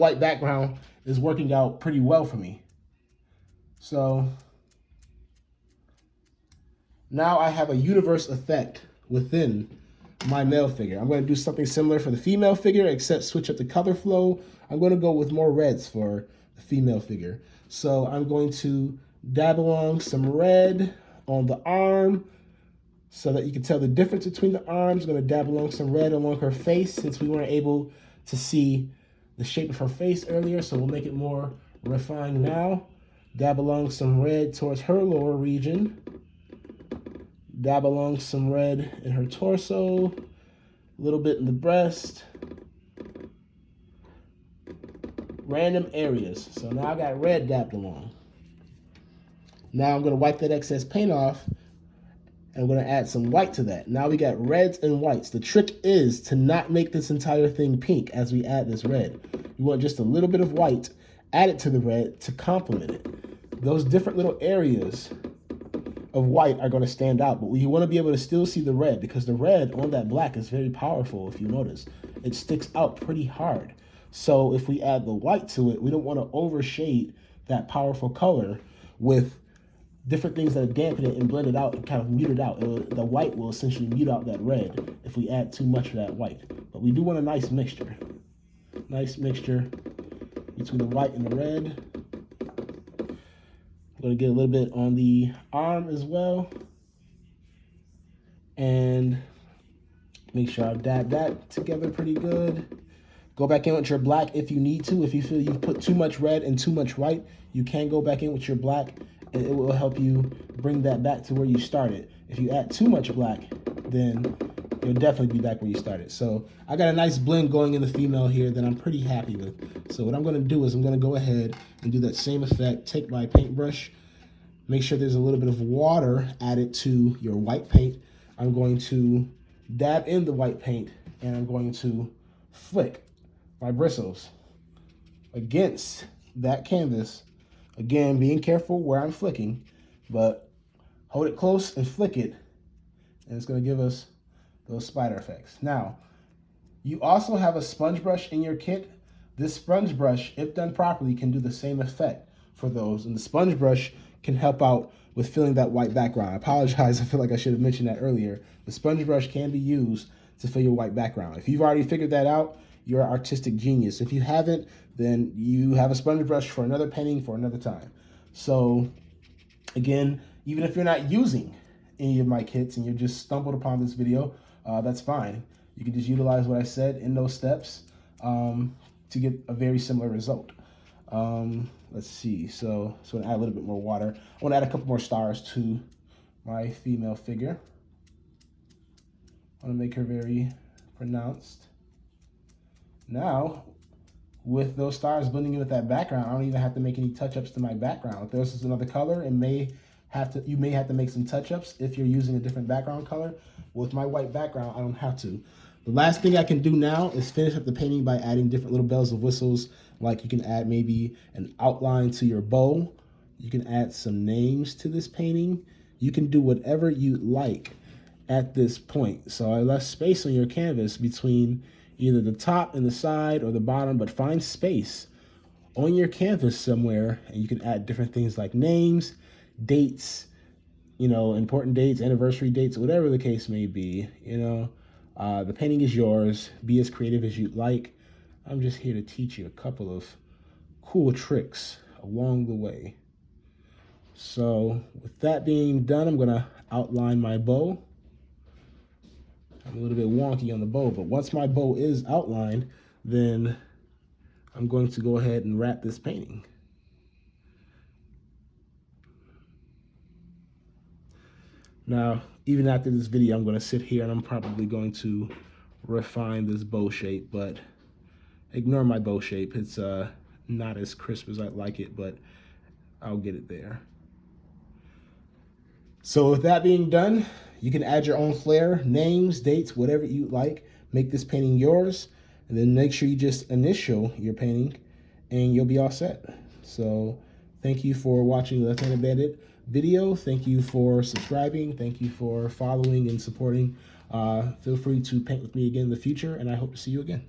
white background is working out pretty well for me. So now I have a universe effect within my male figure. I'm going to do something similar for the female figure, except switch up the color flow. I'm going to go with more reds for the female figure. So I'm going to dab along some red on the arm so that you can tell the difference between the arms. I'm going to dab along some red along her face since we weren't able to see the shape of her face earlier, so we'll make it more refined now. Dab along some red towards her lower region. Dab along some red in her torso, a little bit in the breast. Random areas. So now I got red dabbed along. Now I'm going to wipe that excess paint off, and I'm going to add some white to that. Now we got reds and whites. The trick is to not make this entire thing pink as we add this red. You want just a little bit of white, add it to the red to complement it. Those different little areas of white are going to stand out, but you want to be able to still see the red, because the red on that black is very powerful. If you notice, it sticks out pretty hard. So if we add the white to it, we don't want to overshade that powerful color with different things that dampen it and blend it out and kind of mute it out. The white will essentially mute out that red if we add too much of that white. But we do want a nice mixture. Nice mixture between the white and the red. I'm going to get a little bit on the arm as well. And make sure I dab that together pretty good. Go back in with your black if you need to. If you feel you've put too much red and too much white, you can go back in with your black, and it will help you bring that back to where you started. If you add too much black, then you'll definitely be back where you started. So I got a nice blend going in the female here that I'm pretty happy with. So what I'm going to do is I'm going to go ahead and do that same effect. Take my paintbrush, make sure there's a little bit of water added to your white paint. I'm going to dab in the white paint, and I'm going to flick my bristles against that canvas. Again, being careful where I'm flicking, but hold it close and flick it, and it's going to give us those spider effects. Now, you also have a sponge brush in your kit. This sponge brush, if done properly, can do the same effect for those, and the sponge brush can help out with filling that white background. I apologize, I feel like I should have mentioned that earlier. The sponge brush can be used to fill your white background. If you've already figured that out, you're an artistic genius. If you haven't, then you have a sponge brush for another painting for another time. So again, even if you're not using any of my kits and you just stumbled upon this video, that's fine. You can just utilize what I said in those steps to get a very similar result. Let's see, so I'm gonna add a little bit more water. I wanna add a couple more stars to my female figure. I wanna make her very pronounced. Now, with those stars blending in with that background, I don't even have to make any touch-ups to my background. If this is another color, you may have to make some touch-ups if you're using a different background color. With my white background, I don't have to. The last thing I can do now is finish up the painting by adding different little bells and whistles. Like you can add maybe an outline to your bow. You can add some names to this painting. You can do whatever you like at this point. So I left space on your canvas between either the top and the side or the bottom, but find space on your canvas somewhere, and you can add different things like names, dates, you know, important dates, anniversary dates, whatever the case may be. You know, the painting is yours. Be as creative as you'd like. I'm just here to teach you a couple of cool tricks along the way. So with that being done, I'm gonna outline my bow. I'm a little bit wonky on the bow, but once my bow is outlined, then I'm going to go ahead and wrap this painting. Now, even after this video, I'm going to sit here and I'm probably going to refine this bow shape, but ignore my bow shape. It's not as crisp as I'd like it, but I'll get it there. So with that being done, you can add your own flair, names, dates, whatever you like. Make this painting yours, and then make sure you just initial your painting, and you'll be all set. So thank you for watching the Left-Handed Bandit video. Thank you for subscribing. Thank you for following and supporting. Feel free to paint with me again in the future, and I hope to see you again.